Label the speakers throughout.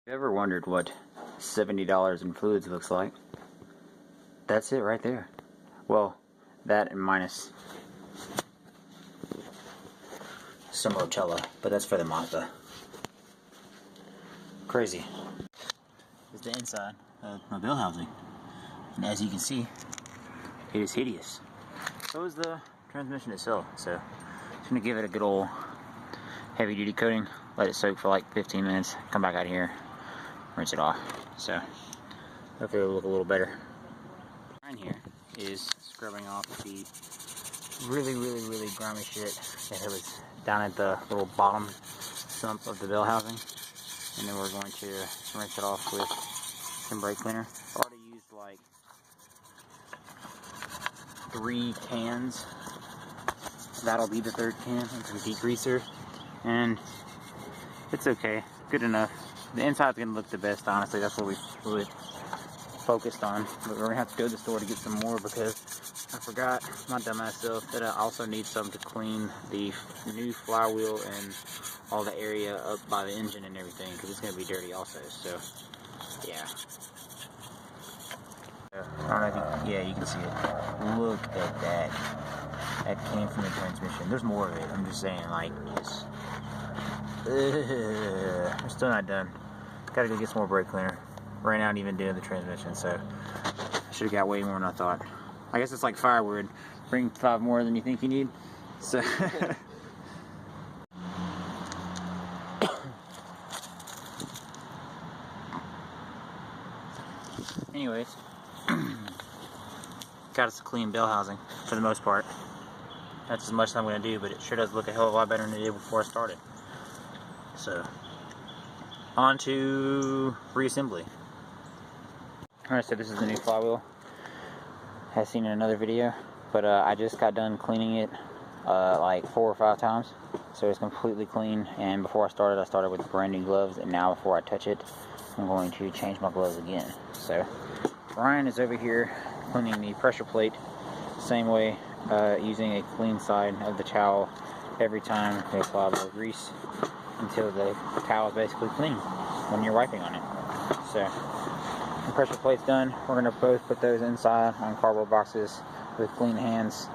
Speaker 1: you ever wondered what $70 in fluids looks like? That's it right there. Well, that and minus some Rotella, but that's for the Mazda. Crazy. It's the inside of my bill housing. And as you can see, it is hideous. So is the transmission itself. So just gonna give it a good old heavy duty coating, let it soak for like 15 minutes, come back out here, rinse it off. So hopefully it'll look a little better. Ryan here is scrubbing off the really grimy shit that was down at the little bottom sump of the bill housing. And then we're going to rinse it off with some brake cleaner. I've already used like 3 cans. That'll be the 3rd can of the degreaser. And it's okay, good enough. The inside's gonna look the best, honestly. That's what we really focused on. But we're gonna have to go to the store to get some more because I forgot, my dumbass self, that I also need some to clean the new flywheel and all the area up by the engine and everything, because it's gonna be dirty also. So yeah. I don't know if you, yeah, you can see it. Look at that. That came from the transmission. There's more of it. I'm just saying, like, just. We're still not done. Gotta go get some more brake cleaner. Right now, I'm even doing the transmission, so I should have got way more than I thought. I guess it's like firewood. Bring 5 more than you think you need. So. Anyways, got us a clean bell housing for the most part. That's as much as I'm going to do, but it sure does look a hell of a lot better than it did before I started. So, on to reassembly. Alright, so this is the new flywheel. As seen in another video, but I just got done cleaning it like 4 or 5 times. So it's completely clean, and before I started with brand new gloves, and now before I touch it, I'm going to change my gloves again. So, Ryan is over here cleaning the pressure plate same way, using a clean side of the towel every time they apply a little grease until the towel is basically clean when you're wiping on it. So the pressure plate's done. We're going to both put those inside on cardboard boxes with clean hands,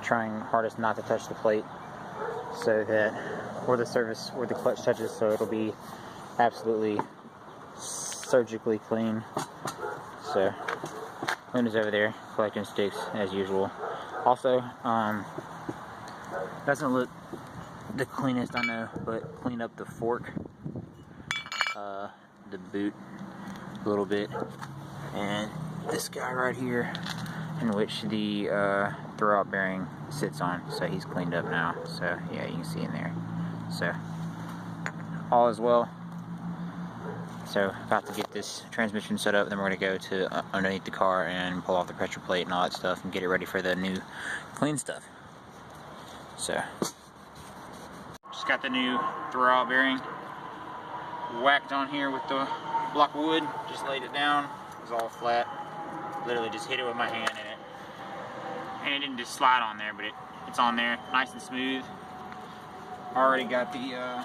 Speaker 1: trying hardest not to touch the plate so that where the surface, where the clutch touches, so it'll be absolutely surgically clean. So Luna's over there collecting sticks as usual. Also, doesn't look the cleanest, I know, but cleaned up the fork, the boot a little bit, and this guy right here, in which the throwout bearing sits on. So he's cleaned up now. So yeah, you can see in there. So all is well. So about to get this transmission set up, then we're going to go to underneath the car and pull off the pressure plate and all that stuff and get it ready for the new clean stuff. So just got the new throwout bearing whacked on here with the block of wood. Just laid it down. It was all flat. Literally just hit it with my hand in it. And it didn't just slide on there, but it's on there nice and smooth. Already got the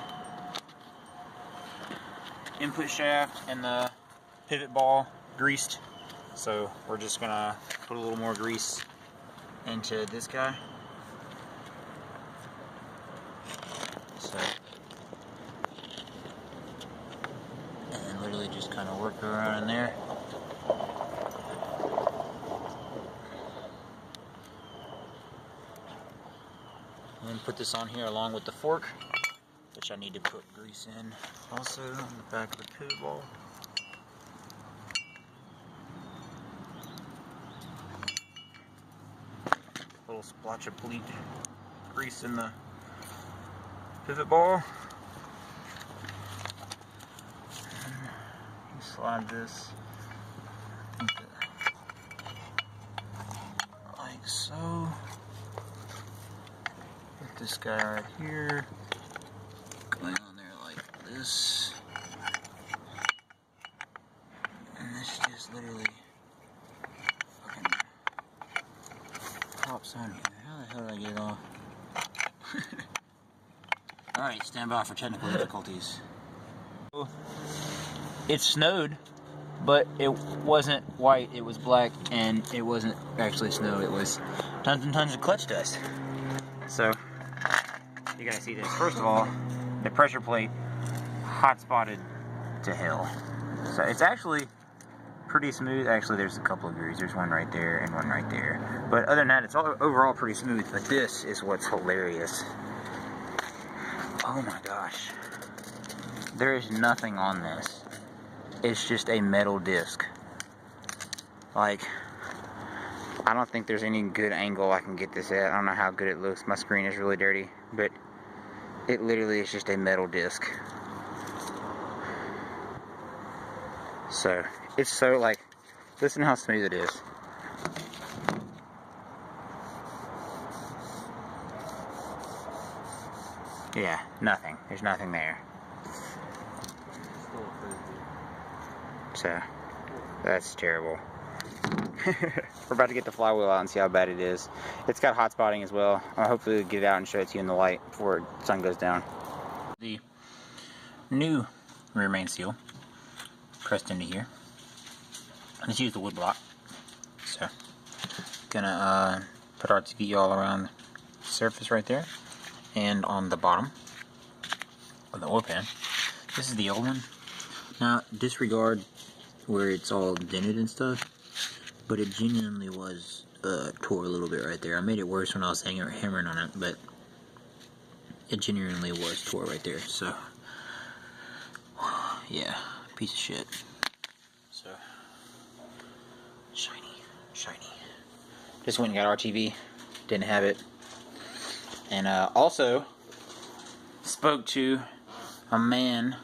Speaker 1: input shaft and the pivot ball greased, so we're just gonna put a little more grease into this guy. So, and literally just kind of work around in there. And then put this on here along with the fork, which I need to put grease in also on the back of the pivot ball. A little splotch of bleach grease in the pivot ball. And you slide this like so. Put this guy right here. Going on there like this, and this just literally fucking pops on here. How the hell did I get it off? Alright, stand by for technical difficulties. it snowed, but it wasn't white, it was black, and it wasn't actually snow, it was tons and tons of clutch dust. So, you gotta see this. First of all, the pressure plate hot spotted to hell. So it's actually pretty smooth. Actually, there's a couple of grooves. There's one right there and one right there. But other than that, it's all overall pretty smooth. But this is what's hilarious. Oh my gosh. There is nothing on this. It's just a metal disc. Like, I don't think there's any good angle I can get this at. I don't know how good it looks. My screen is really dirty. But it literally is just a metal disc. So, it's so like, listen how smooth it is. Yeah, nothing. There's nothing there. So, that's terrible. We're about to get the flywheel out and see how bad it is. It's got hot spotting as well. I'll hopefully get it out and show it to you in the light before the sun goes down. The new rear main seal pressed into here. Let's use the wood block. So, gonna put RTV all around the surface right there, and on the bottom of the oil pan. This is the old one. Now, disregard where it's all dented and stuff, but it genuinely was tore a little bit right there. I made it worse when I was hammering on it, but it genuinely was tore right there. So, yeah, piece of shit. So, shiny. Just went and got RTV, didn't have it. And also spoke to a man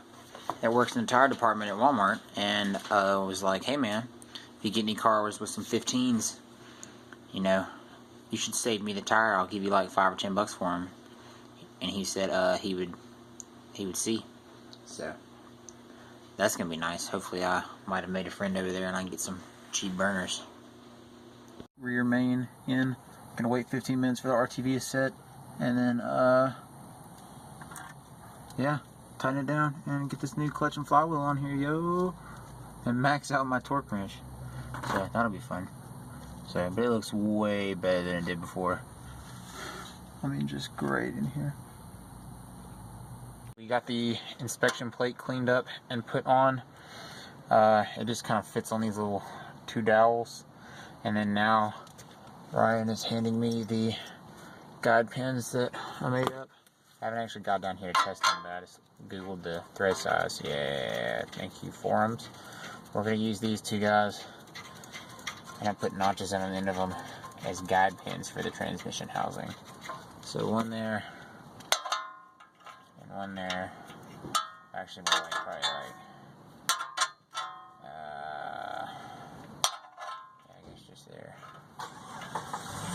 Speaker 1: that works in the tire department at Walmart, and was like, hey man, if you get any cars with some 15s, you know, you should save me the tire. I'll give you like $5 or $10 for them. And he said he would see. So that's gonna be nice. Hopefully I might have made a friend over there and I can get some cheap burners. Rear main in. Gonna wait 15 minutes for the RTV to set, and then yeah, tighten it down and get this new clutch and flywheel on here, yo, and max out my torque wrench. So that'll be fun. So, but it looks way better than it did before. I mean, just great in here. We got the inspection plate cleaned up and put on. It just kind of fits on these little 2 dowels. And then now Ryan is handing me the guide pins that I made up. I haven't actually got down here to test them, but I just googled the thread size. Yeah, thank you, forums. We're going to use these 2 guys, and I put notches on the end of them as guide pins for the transmission housing. So one there, and one there. Actually, more like probably like, yeah, I guess just there.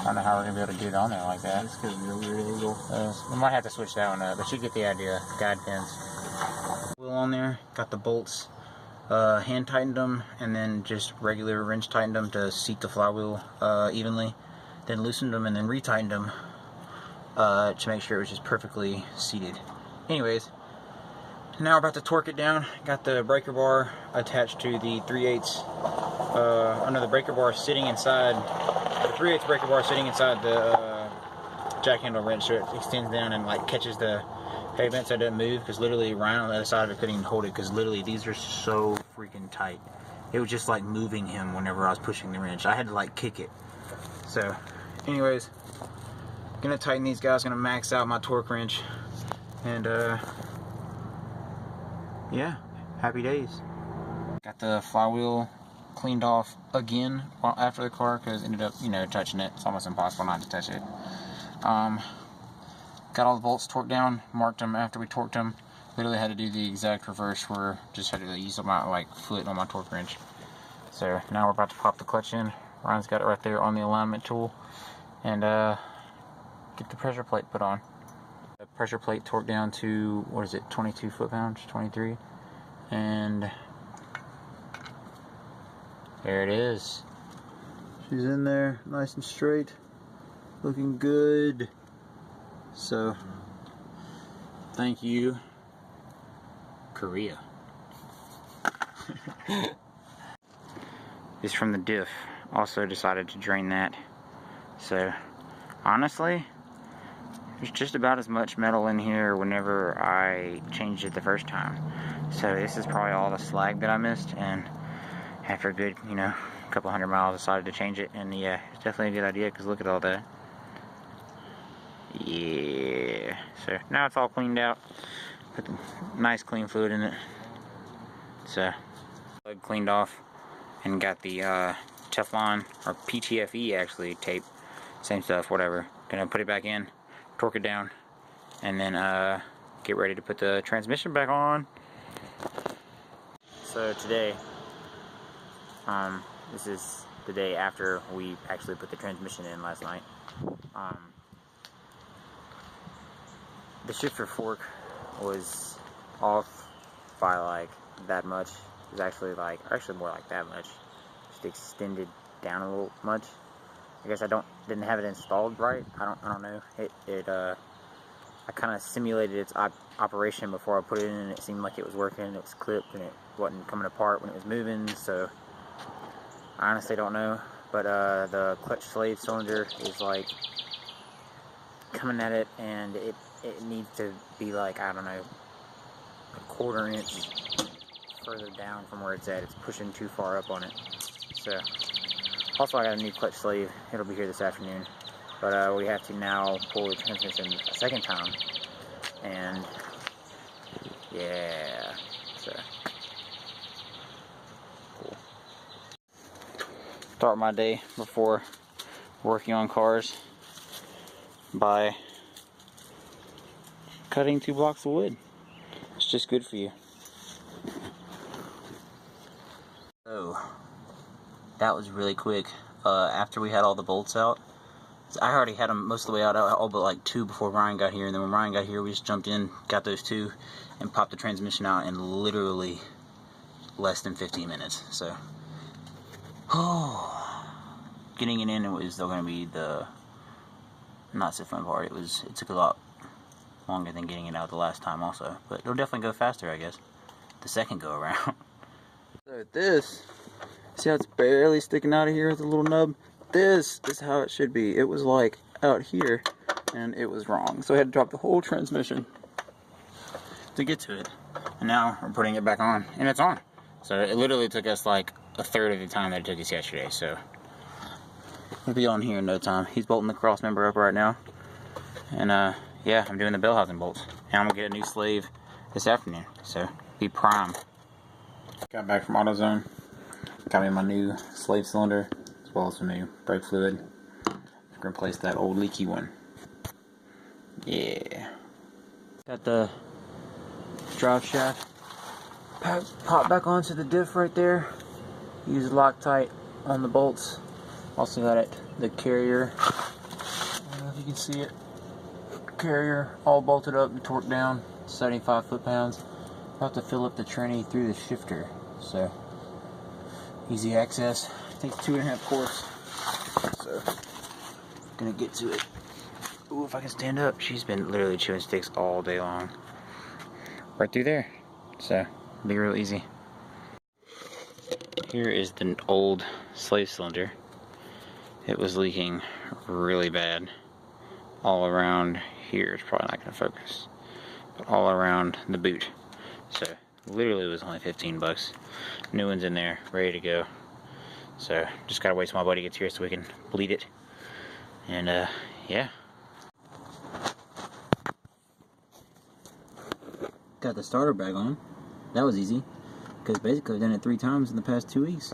Speaker 1: I don't know how we're going to be able to get it on there like that. It's going to be a weird angle. We might have to switch that one up, but you get the idea. Guide pins. Wheel on there, got the bolts. Hand tightened them, and then just regular wrench tightened them to seat the flywheel evenly. Then loosened them and then retightened them to make sure it was just perfectly seated. Anyways, now we're about to torque it down. Got the breaker bar attached to the 3/8 under the breaker bar sitting inside. The 3/8 breaker bar sitting inside the jack handle wrench, so it extends down and like catches the pavement so it doesn't move, because literally Ryan on the other side of it couldn't even hold it, because literally these are so freaking tight. It was just like moving him whenever I was pushing the wrench. I had to like kick it. So anyways, gonna tighten these guys, gonna max out my torque wrench, and yeah, happy days. Got the flywheel cleaned off again after the car, because ended up, you know, touching it. It's almost impossible not to touch it. Got all the bolts torqued down, marked them after we torqued them. Literally had to do the exact reverse, where just had to use my like foot on my torque wrench. So now we're about to pop the clutch in. Ryan's got it right there on the alignment tool, and get the pressure plate put on. The pressure plate torqued down to, what is it, 22 foot-pounds, 23, and there it is. She's in there, nice and straight, looking good. So, thank you, Korea. is from the diff. Also decided to drain that. So, honestly, there's just about as much metal in here whenever I changed it the first time. So this is probably all the slag that I missed, and after a good, a couple 100 miles, I decided to change it, and yeah, it's definitely a good idea, because look at all that. Yeah, so now it's all cleaned out. Put the nice clean fluid in it. So, cleaned off, and got the Teflon, or PTFE actually, tape. Same stuff, whatever. Gonna put it back in, torque it down, and then get ready to put the transmission back on. So today, this is the day after we actually put the transmission in last night. The shifter fork was off by like that much. It was actually more like that much. Just extended down a little much. I guess I didn't have it installed right. I don't know. I kind of simulated its operation before I put it in, and it seemed like it was working. It was clipped, and it wasn't coming apart when it was moving. So I honestly don't know. But the clutch slave cylinder is like coming at it, and it needs to be like, I don't know, a 1/4 inch further down from where it's at. It's pushing too far up on it. So also, I got a new clutch sleeve. It'll be here this afternoon. But we have to now pull the transmission a second time. And yeah, so cool. Start my day before working on cars by cutting 2 blocks of wood. It's just good for you. So that was really quick. After we had all the bolts out, I already had them most of the way out, all but like 2 before Ryan got here, and then when Ryan got here, we just jumped in, got those 2, and popped the transmission out in literally less than 15 minutes. So, getting it in, it was still going to be the not so fun part. It took a lot longer than getting it out the last time also, but it'll definitely go faster, I guess, the second go around. So this, see how it's barely sticking out of here with the little nub? This is how it should be. It was like out here, and it was wrong. So I had to drop the whole transmission to get to it. And now we're putting it back on, and it's on. So it literally took us like 1/3 of the time that it took us yesterday. So it'll be on here in no time. He's bolting the cross member up right now. And yeah, I'm doing the bell housing bolts. And I'm gonna get a new slave this afternoon. So be prime. Got back from AutoZone. Got me my new slave cylinder, as well as some new brake fluid. I'm gonna replace that old leaky one. Yeah. Got the drive shaft pop back onto the diff right there. Use Loctite on the bolts. Also got the carrier. I don't know if you can see it. Carrier all bolted up and torqued down. 75 foot-pounds. About to fill up the tranny through the shifter. So easy access. Takes 2.5 quarts. So gonna get to it. Ooh, if I can stand up. She's been literally chewing sticks all day long. Right through there. So it'll be real easy. Here is the old slave cylinder. It was leaking really bad. All around here. It's probably not gonna focus. But all around the boot. So literally it was only 15 bucks. New one's in there, ready to go. So just gotta wait till my buddy gets here so we can bleed it. And yeah. Got the starter bag on. That was easy. Because basically I've done it 3 times in the past 2 weeks.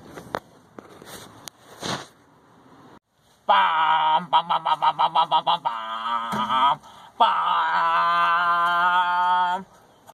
Speaker 1: Bam, bam, bam, bam, bam, bam, bam, bam, bam, bam.